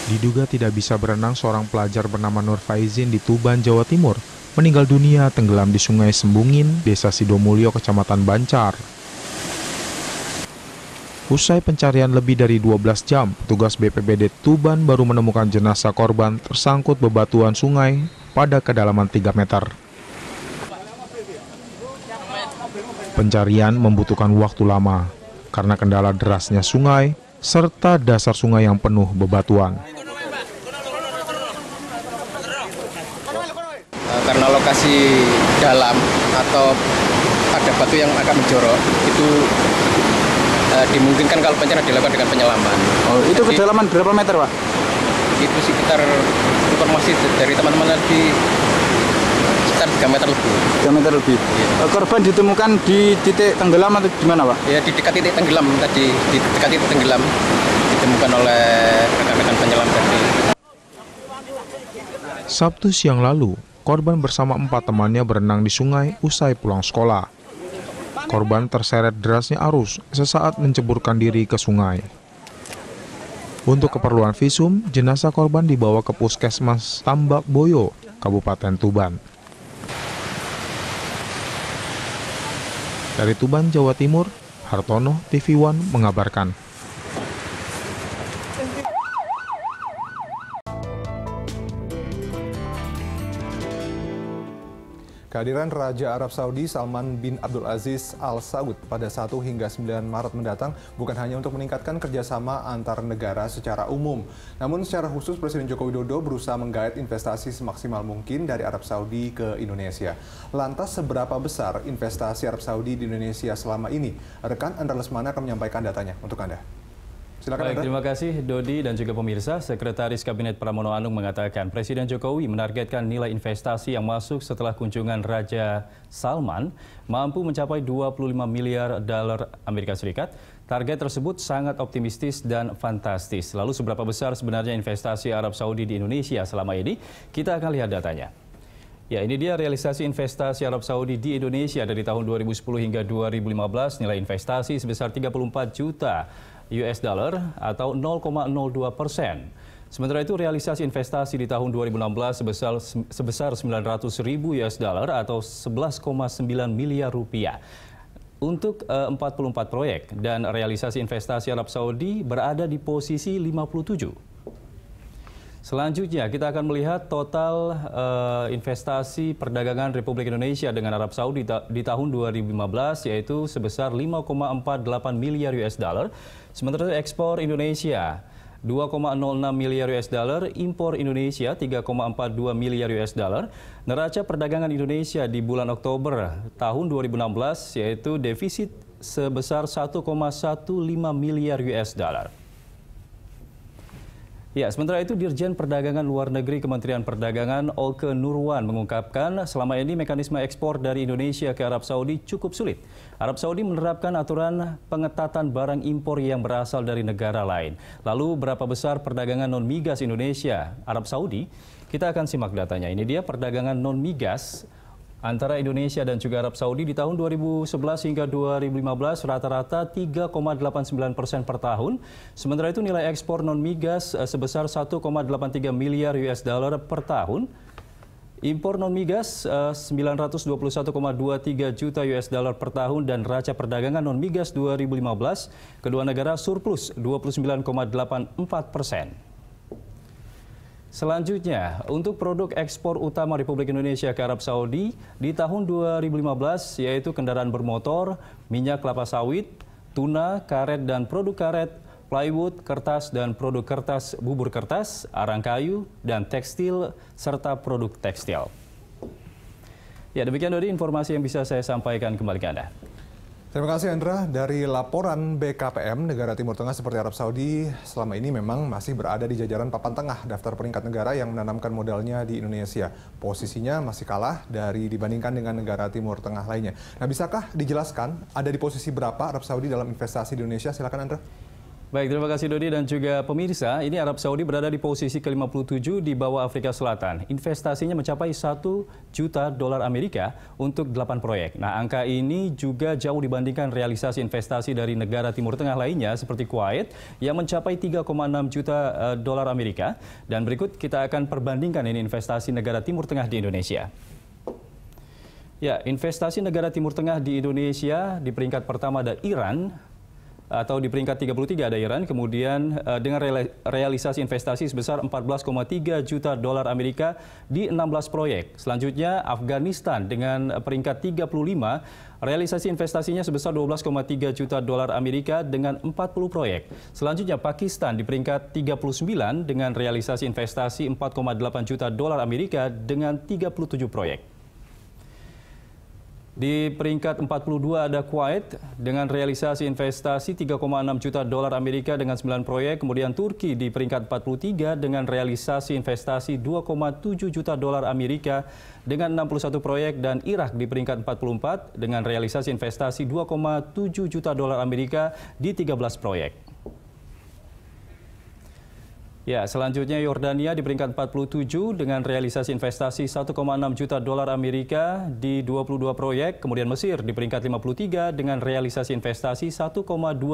Diduga tidak bisa berenang, seorang pelajar bernama Nur Faizin di Tuban, Jawa Timur, meninggal dunia tenggelam di Sungai Sembungin, Desa Sidomulyo, Kecamatan Bancar. Usai pencarian lebih dari 12 jam, petugas BPBD Tuban baru menemukan jenazah korban tersangkut bebatuan sungai pada kedalaman 3 meter. Pencarian membutuhkan waktu lama karena kendala derasnya sungai serta dasar sungai yang penuh bebatuan. Karena lokasi dalam atau ada batu yang agak menjorok, itu dimungkinkan kalau pencarian dilakukan dengan penyelaman. Oh, itu jadi, kedalaman berapa meter, Pak? Itu sekitar, informasi dari teman-teman tadi, sekitar 3 meter lebih. 3 meter lebih. Ya. Korban ditemukan di titik tenggelam atau di mana, Pak? Ya, di dekat titik tenggelam tadi, di dekat titik tenggelam ditemukan oleh rekan-rekan penyelam tadi. Sabtu siang lalu, korban bersama 4 temannya berenang di sungai usai pulang sekolah. Korban terseret derasnya arus sesaat menceburkan diri ke sungai. Untuk keperluan visum, jenazah korban dibawa ke Puskesmas Tambak Boyo, Kabupaten Tuban. Dari Tuban, Jawa Timur, Hartono, TV One mengabarkan. Kehadiran Raja Arab Saudi Salman bin Abdul Aziz Al Saud pada 1 hingga 9 Maret mendatang bukan hanya untuk meningkatkan kerjasama antar negara secara umum. Namun secara khusus Presiden Joko Widodo berusaha menggait investasi semaksimal mungkin dari Arab Saudi ke Indonesia. Lantas seberapa besar investasi Arab Saudi di Indonesia selama ini? Rekan Andra Lesmana akan menyampaikan datanya untuk Anda. Silakan. Baik, terima kasih Dodi dan juga pemirsa. Sekretaris Kabinet Pramono Anung mengatakan Presiden Jokowi menargetkan nilai investasi yang masuk setelah kunjungan Raja Salman mampu mencapai 25 miliar dolar Amerika Serikat. Target tersebut sangat optimistis dan fantastis. Lalu seberapa besar sebenarnya investasi Arab Saudi di Indonesia selama ini? Kita akan lihat datanya. Ya, ini dia realisasi investasi Arab Saudi di Indonesia dari tahun 2010 hingga 2015. Nilai investasi sebesar 34 juta US dollar atau 0,02%. Sementara itu realisasi investasi di tahun 2016 sebesar 900.000 US dollar atau 11,9 miliar rupiah untuk 44 proyek, dan realisasi investasi Arab Saudi berada di posisi 57. Selanjutnya kita akan melihat total investasi perdagangan Republik Indonesia dengan Arab Saudi di tahun 2015 yaitu sebesar 5,48 miliar US dollar. Sementara itu ekspor Indonesia 2,06 miliar US dollar, impor Indonesia 3,42 miliar US dollar. Neraca perdagangan Indonesia di bulan Oktober tahun 2016 yaitu defisit sebesar 1,15 miliar US dollar. Ya, sementara itu Dirjen Perdagangan Luar Negeri Kementerian Perdagangan Olke Nurwan mengungkapkan selama ini mekanisme ekspor dari Indonesia ke Arab Saudi cukup sulit. Arab Saudi menerapkan aturan pengetatan barang impor yang berasal dari negara lain. Lalu berapa besar perdagangan non-migas Indonesia Arab Saudi? Kita akan simak datanya. Ini dia perdagangan non-migas antara Indonesia dan juga Arab Saudi di tahun 2011 hingga 2015 rata-rata 3,89% per tahun. Sementara itu nilai ekspor non-migas sebesar 1,83 miliar US dollar per tahun. Impor non-migas 921,23 juta US dollar per tahun, dan raca perdagangan non-migas 2015 kedua negara surplus 29,84%. Selanjutnya, untuk produk ekspor utama Republik Indonesia ke Arab Saudi di tahun 2015 yaitu kendaraan bermotor, minyak kelapa sawit, tuna, karet dan produk karet, plywood, kertas dan produk kertas, bubur kertas, arang kayu, dan tekstil, serta produk tekstil. Ya, demikian dari informasi yang bisa saya sampaikan kembali ke Anda. Terima kasih Andra. Dari laporan BKPM, negara Timur Tengah seperti Arab Saudi selama ini memang masih berada di jajaran papan tengah daftar peringkat negara yang menanamkan modalnya di Indonesia. Posisinya masih kalah dibandingkan dengan negara Timur Tengah lainnya. Nah, bisakah dijelaskan ada di posisi berapa Arab Saudi dalam investasi di Indonesia? Silakan Andra. Baik, terima kasih Dodi dan juga pemirsa. Ini Arab Saudi berada di posisi ke-57 di bawah Afrika Selatan. Investasinya mencapai 1 juta dolar Amerika untuk 8 proyek. Nah, angka ini juga jauh dibandingkan realisasi investasi dari negara Timur Tengah lainnya seperti Kuwait yang mencapai 3,6 juta dolar Amerika. Dan berikut kita akan perbandingkan ini investasi negara Timur Tengah di Indonesia. Ya, investasi negara Timur Tengah di Indonesia di peringkat pertama ada Iran, atau di peringkat 33 ada Iran, kemudian dengan realisasi investasi sebesar 14,3 juta dolar Amerika di 16 proyek. Selanjutnya Afghanistan dengan peringkat 35, realisasi investasinya sebesar 12,3 juta dolar Amerika dengan 40 proyek. Selanjutnya Pakistan di peringkat 39 dengan realisasi investasi 4,8 juta dolar Amerika dengan 37 proyek. Di peringkat 42 ada Kuwait dengan realisasi investasi 3,6 juta dolar Amerika dengan 9 proyek. Kemudian Turki di peringkat 43 dengan realisasi investasi 2,7 juta dolar Amerika dengan 61 proyek. Dan Irak di peringkat 44 dengan realisasi investasi 2,7 juta dolar Amerika di 13 proyek. Ya, selanjutnya Yordania di peringkat 47 dengan realisasi investasi 1,6 juta dolar Amerika di 22 proyek. Kemudian Mesir di peringkat 53 dengan realisasi investasi 1,2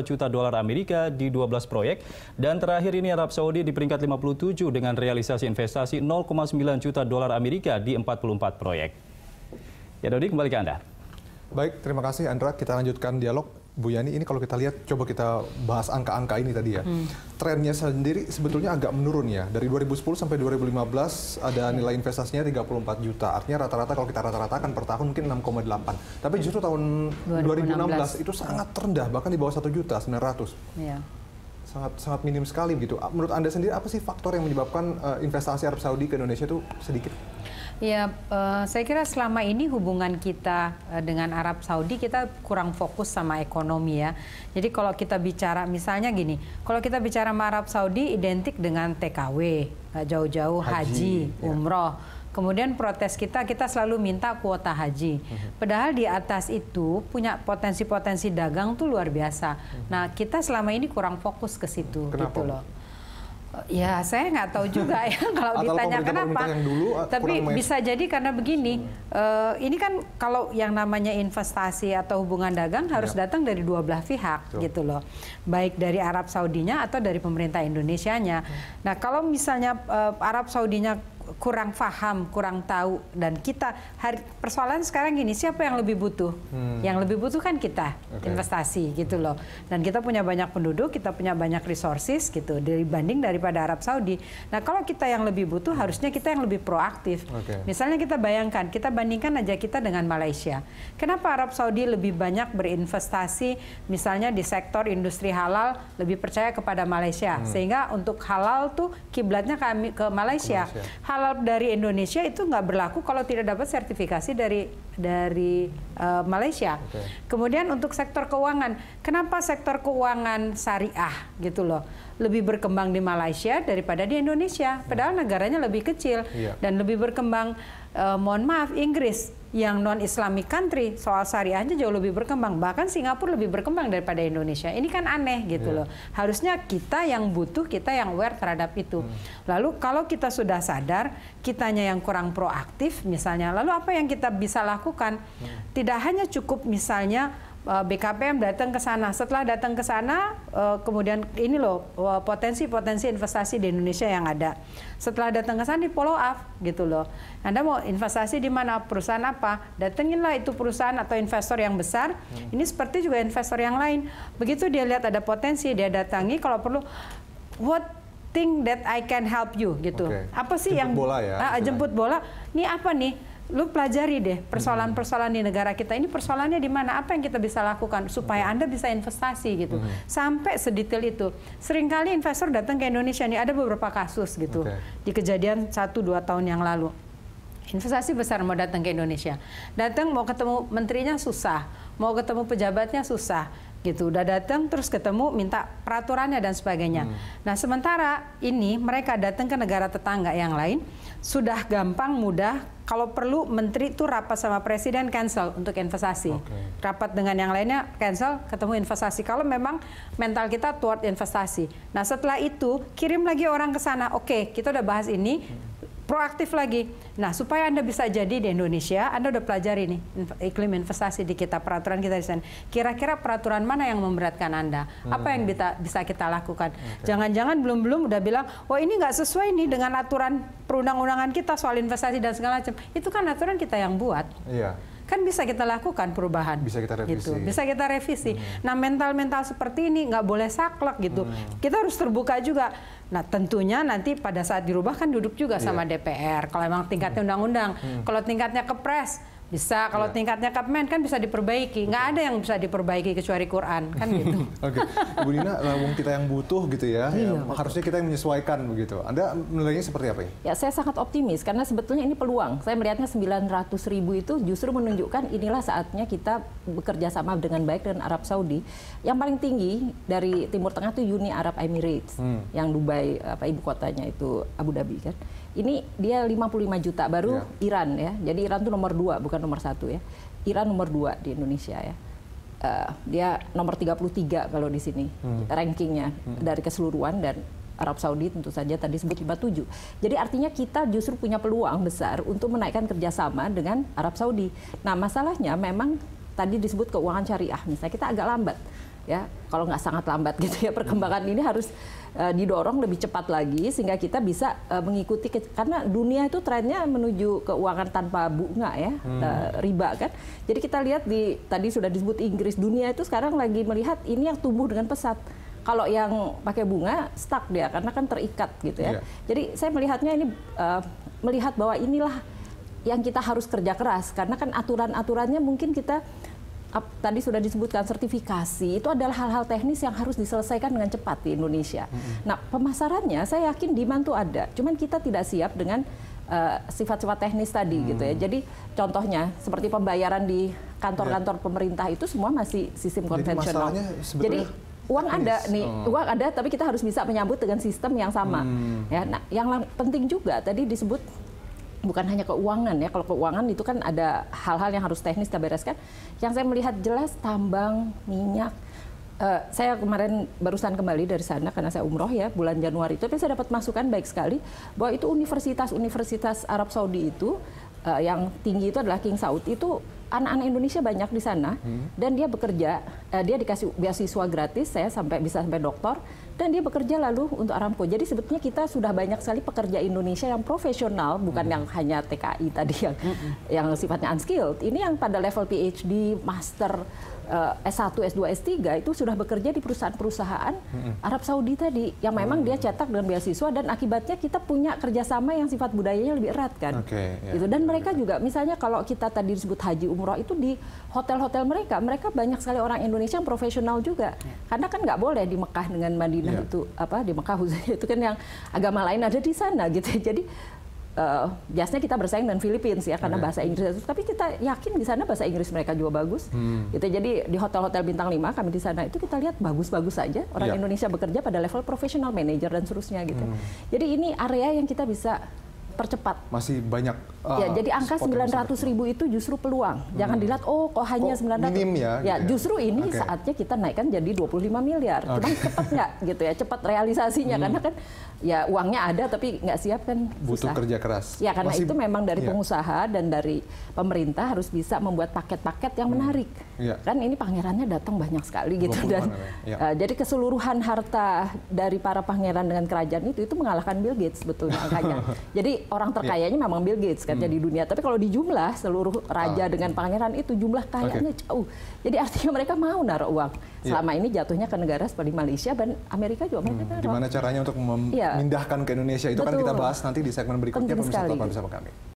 juta dolar Amerika di 12 proyek. Dan terakhir ini Arab Saudi di peringkat 57 dengan realisasi investasi 0,9 juta dolar Amerika di 44 proyek. Ya, Dodi, kembali ke Anda. Baik, terima kasih Andra. Kita lanjutkan dialog. Bu Yani, ini kalau kita lihat, coba kita bahas angka-angka ini tadi ya. Trennya sendiri sebetulnya agak menurun ya. Dari 2010 sampai 2015 ada nilai investasinya 34 juta. Artinya rata-rata kalau kita rata-ratakan per tahun mungkin 6,8. Tapi justru tahun 2016 itu sangat rendah, bahkan di bawah 1.900.000. Ya. Sangat minim sekali begitu. Menurut Anda sendiri apa sih faktor yang menyebabkan investasi Arab Saudi ke Indonesia itu sedikit? Ya, saya kira selama ini hubungan kita dengan Arab Saudi kita kurang fokus sama ekonomi ya. Jadi kalau kita bicara misalnya gini, kalau kita bicara sama Arab Saudi identik dengan TKW, nggak jauh-jauh haji, umroh. Kemudian protes kita selalu minta kuota haji. Padahal di atas itu punya potensi-potensi dagang tuh luar biasa. Nah, kita selama ini kurang fokus ke situ. Kenapa? Gitu loh. Ya, saya nggak tahu juga ya kalau ditanya kenapa. Tapi bisa jadi karena begini, ini kan kalau yang namanya investasi atau hubungan dagang harus datang dari dua belah pihak gitu loh. Baik dari Arab Saudinya atau dari pemerintah Indonesianya. Nah, kalau misalnya Arab Saudinya kurang paham, kurang tahu, dan kita persoalan sekarang gini, siapa yang lebih butuh? Yang lebih butuh kan kita, investasi gitu loh. Dan kita punya banyak penduduk, kita punya banyak resources gitu dibanding daripada Arab Saudi. Nah, kalau kita yang lebih butuh harusnya kita yang lebih proaktif. Misalnya kita bayangkan, kita bandingkan aja kita dengan Malaysia. Kenapa Arab Saudi lebih banyak berinvestasi misalnya di sektor industri halal, lebih percaya kepada Malaysia, sehingga untuk halal tuh kiblatnya kami ke Malaysia. Halal dari Indonesia itu nggak berlaku kalau tidak dapat sertifikasi dari Malaysia. Kemudian untuk sektor keuangan, kenapa sektor keuangan syariah gitu loh lebih berkembang di Malaysia daripada di Indonesia? Padahal negaranya lebih kecil dan lebih berkembang. Mohon maaf, Inggris yang non-Islamic country soal syariahnya jauh lebih berkembang. Bahkan Singapura lebih berkembang daripada Indonesia. Ini kan aneh gitu loh. Harusnya kita yang butuh, kita yang aware terhadap itu. Lalu kalau kita sudah sadar, kitanya yang kurang proaktif misalnya, lalu apa yang kita bisa lakukan? Tidak hanya cukup misalnya BKPM datang ke sana. Setelah datang ke sana, kemudian ini loh potensi-potensi investasi di Indonesia yang ada. Setelah datang ke sana di follow up gitu loh. Anda mau investasi di mana, perusahaan apa? Datanginlah itu perusahaan atau investor yang besar. Ini seperti juga investor yang lain. Begitu dia lihat ada potensi, dia datangi. Kalau perlu, what thing that I can help you gitu. Apa sih yang bola ya, jemput bola? Ini apa nih? Lu pelajari deh persoalan-persoalan di negara kita ini, persoalannya di mana, apa yang kita bisa lakukan supaya Anda bisa investasi gitu. Sampai sedetail itu. Seringkali investor datang ke Indonesia nih, ada beberapa kasus gitu. Di kejadian 1-2 tahun yang lalu. Investasi besar mau datang ke Indonesia. Datang mau ketemu menterinya susah, mau ketemu pejabatnya susah. gitu, udah datang terus ketemu minta peraturannya dan sebagainya. Nah sementara ini mereka datang ke negara tetangga yang lain sudah gampang mudah, kalau perlu menteri itu rapat sama presiden cancel untuk investasi, rapat dengan yang lainnya cancel, ketemu investasi kalau memang mental kita toward investasi. Nah setelah itu kirim lagi orang ke sana, oke, kita udah bahas ini, proaktif lagi. Nah, supaya Anda bisa jadi di Indonesia, Anda udah pelajari nih iklim investasi di kita, peraturan kita di sana. Kira-kira peraturan mana yang memberatkan Anda? Apa yang bisa kita lakukan? Jangan-jangan belum-belum udah bilang, oh ini nggak sesuai nih dengan aturan perundang-undangan kita soal investasi dan segala macam. Itu kan aturan kita yang buat. Iya. Kan bisa kita lakukan perubahan. Bisa kita revisi. Gitu. Bisa kita revisi. Nah mental-mental seperti ini nggak boleh saklek gitu. Kita harus terbuka juga. Nah tentunya nanti pada saat dirubah kan duduk juga sama DPR. Kalau memang tingkatnya undang-undang. Kalau tingkatnya Kepres bisa, kalau tingkatnya Kapmen kan bisa diperbaiki. Nggak ada yang bisa diperbaiki kecuali Quran, kan gitu. Oke, Ibu Dina, wong kita yang butuh gitu ya, harusnya kita yang menyesuaikan begitu. Anda menilainya seperti apa ya? Ya, saya sangat optimis karena sebetulnya ini peluang. Saya melihatnya 900.000 itu justru menunjukkan inilah saatnya kita bekerja sama dengan baik dengan Arab Saudi. Yang paling tinggi dari Timur Tengah itu Uni Arab Emirates, yang Dubai, ibu kotanya itu Abu Dhabi kan. Ini dia 55 juta, baru Iran ya. Jadi Iran itu nomor 2, bukan nomor 1 ya. Iran nomor 2 di Indonesia ya. Dia nomor 33 kalau di sini rankingnya dari keseluruhan, dan Arab Saudi tentu saja tadi sebut 57. Jadi artinya kita justru punya peluang besar untuk menaikkan kerjasama dengan Arab Saudi. Nah masalahnya memang tadi disebut keuangan syariah, misalnya kita agak lambat. Ya, kalau nggak sangat lambat gitu ya, perkembangan ini harus didorong lebih cepat lagi sehingga kita bisa mengikuti, karena dunia itu trennya menuju keuangan tanpa bunga ya, riba kan. Jadi kita lihat tadi sudah disebut Inggris, dunia itu sekarang lagi melihat ini yang tumbuh dengan pesat. Kalau yang pakai bunga stuck dia karena kan terikat gitu ya. Jadi saya melihatnya ini melihat bahwa inilah yang kita harus kerja keras, karena kan aturan-aturannya mungkin kita tadi sudah disebutkan sertifikasi, itu adalah hal-hal teknis yang harus diselesaikan dengan cepat di Indonesia. Nah, pemasarannya saya yakin demand tuh ada, cuman kita tidak siap dengan sifat-sifat teknis tadi gitu ya. Jadi contohnya seperti pembayaran di kantor-kantor pemerintah itu semua masih sistem konvensional. Jadi uang ada nih, uang ada, tapi kita harus bisa menyambut dengan sistem yang sama. Ya, nah, yang penting juga tadi disebut bukan hanya keuangan ya, kalau keuangan itu kan ada hal-hal yang harus teknis kita bereskan. Yang saya melihat jelas tambang, minyak. Saya kemarin barusan kembali dari sana karena saya umroh ya bulan Januari itu, tapi saya dapat masukan baik sekali bahwa itu universitas Arab Saudi itu yang tinggi itu adalah King Saud, itu anak-anak Indonesia banyak di sana dan dia bekerja, dia dikasih beasiswa gratis, saya bisa sampai doktor, dan dia bekerja lalu untuk Aramco. Jadi sebetulnya kita sudah banyak sekali pekerja Indonesia yang profesional, bukan yang hanya TKI tadi yang sifatnya unskilled. Ini yang pada level PhD, master, S1, S2, S3 itu sudah bekerja di perusahaan-perusahaan Arab Saudi tadi, yang memang dia cetak dengan beasiswa, dan akibatnya kita punya kerjasama yang sifat budayanya lebih erat kan. Gitu. Dan mereka juga, misalnya kalau kita tadi disebut haji umroh itu di hotel-hotel mereka banyak sekali orang Indonesia yang profesional juga. Karena kan nggak boleh di Mekah dengan Madinah itu di Mekah khususnya itu kan yang agama lain ada di sana gitu. Jadi biasanya kita bersaing dengan Filipina ya karena bahasa Inggris itu, tapi kita yakin di sana bahasa Inggris mereka juga bagus. Gitu. Jadi di hotel-hotel bintang 5 kami di sana itu kita lihat bagus-bagus saja orang Indonesia bekerja pada level profesional, manajer dan seterusnya gitu. Jadi ini area yang kita bisa percepat. Masih banyak. Ya, jadi angka 900.000 itu justru peluang. Jangan dilihat kok hanya 900. Minim ya. Ya, gitu ya. Justru ini saatnya kita naikkan jadi 25 miliar. Cuma cepat nggak gitu ya, cepat realisasinya karena kan ya uangnya ada tapi nggak siap kan butuh susah. Kerja keras. Ya karena itu memang dari pengusaha dan dari pemerintah harus bisa membuat paket-paket yang menarik. Kan ini pangerannya datang banyak sekali gitu, dan jadi keseluruhan harta dari para pangeran dengan kerajaan itu mengalahkan Bill Gates sebetulnya angkanya. Jadi orang terkayanya memang Bill Gates kan di dunia, tapi kalau di jumlah seluruh raja dengan pangeran itu jumlah kayanya jauh. Jadi artinya mereka mau naruh uang. Selama ini jatuhnya ke negara seperti Malaysia dan Amerika juga mereka naruh. Gimana caranya untuk memindahkan ke Indonesia itu kan kita bahas nanti di segmen berikutnya, pemirsa tetaplah bersama kami.